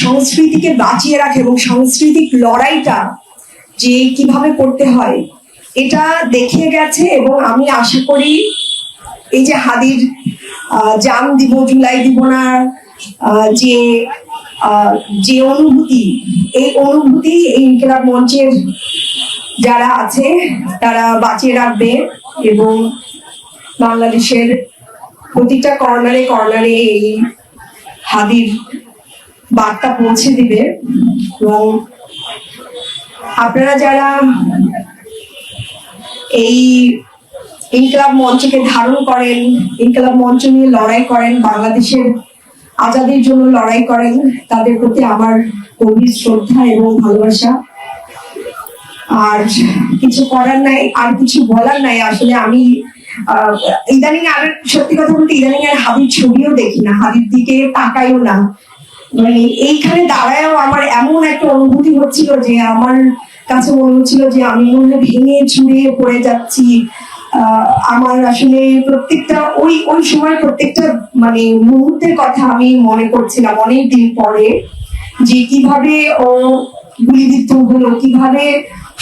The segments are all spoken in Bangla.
সংস্কৃতিকে বাঁচিয়ে রাখে এবং সাংস্কৃতিক লড়াইটা যে কিভাবে করতে হয় এটা দেখিয়ে গেছে। এবং আমি আশা করি এই যে হাদির জান দিব জুলাই দিব না যে যে অনুভূতি, এই অনুভূতি এই ইনকিলাব মঞ্চের যারা আছে তারা বাঁচিয়ে রাখবে এবং বাংলাদেশের প্রতিটা কর্নারে কর্নারে এই হাদির বার্তা পৌঁছে দিবে। এবং আপনারা যারা এই ইনকিলাব মঞ্চকে ধারণ করেন, ইনকিলাব মঞ্চ নিয়ে লড়াই করেন, বাংলাদেশের আজাদির জন্য লড়াই করেন, তাদের প্রতি আমার গভীর শ্রদ্ধা এবং ভালোবাসা। আর কিছু করার নাই, আর কিছু বলার নাই। আসলে আমি ইদানিং আর সত্যি কথা বলতে ইদানিং আর হাদির ছবিও দেখি না, হাদির দিকে তাকাইও না। মানে এইখানে দাঁড়ায়ও আমার এমন একটা অনুভূতি হচ্ছিল যে আমার কাছে মনে হচ্ছিল যে আমি মনে হয় ভেঙে চুরে পড়ে যাচ্ছি। আমার আসলে প্রত্যেকটা ওই ওই সময় প্রত্যেকটা মানে মুহূর্তের কথা আমি মনে করছিলাম অনেকদিন পরে, যে কিভাবে ও গুলিবিদ্ধ হলো, কিভাবে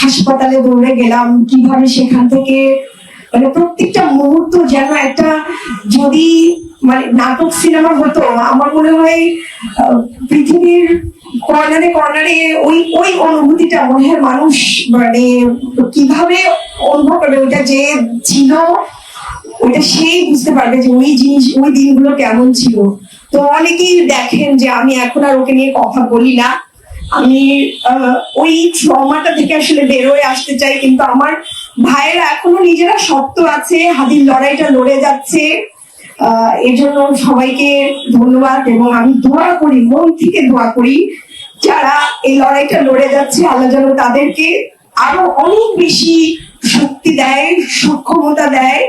হাসপাতালে দৌড়ে গেলাম, কিভাবে সেখান থেকে মানে প্রত্যেকটা মুহূর্ত যেন একটা যদি মানে নাটক সিনেমা হতো। আমার মনে হয় পৃথিবীর কর্নারে কর্নারে ওই ওই অনুভূতিটা মনে হয় মানুষ মানে কিভাবে অনুভব করবে, ওইটা যে ছিল ওইটা সেই বুঝতে পারবে যে ওই জিনিস ওই দিনগুলো কেমন ছিল। তো অনেকেই দেখেন যে আমি এখন আর ওকে নিয়ে কথা বলি না, আমি ওই ট্রমাটা থেকে আসলে বেরোয় আসতে চাই। কিন্তু আমার ভাইয়েরা এখনো নিজেরা শক্ত আছে, হাদির লড়াইটা লড়ে যাচ্ছে। এর জন্য সবাইকে ধন্যবাদ। এবং আমি দোয়া করি, মন থেকে দোয়া করি, যারা এই লড়াইটা লড়ে যাচ্ছে আল্লাহ যেন তাদেরকে আরো অনেক বেশি শক্তি দেয়, সক্ষমতা দেয়,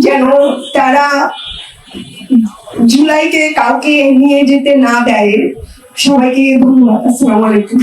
যেন তারা জুলাইকে কাউকে নিয়ে যেতে না দেয়। সবাইকে ধন্যবাদ। আসসালামু আলাইকুম।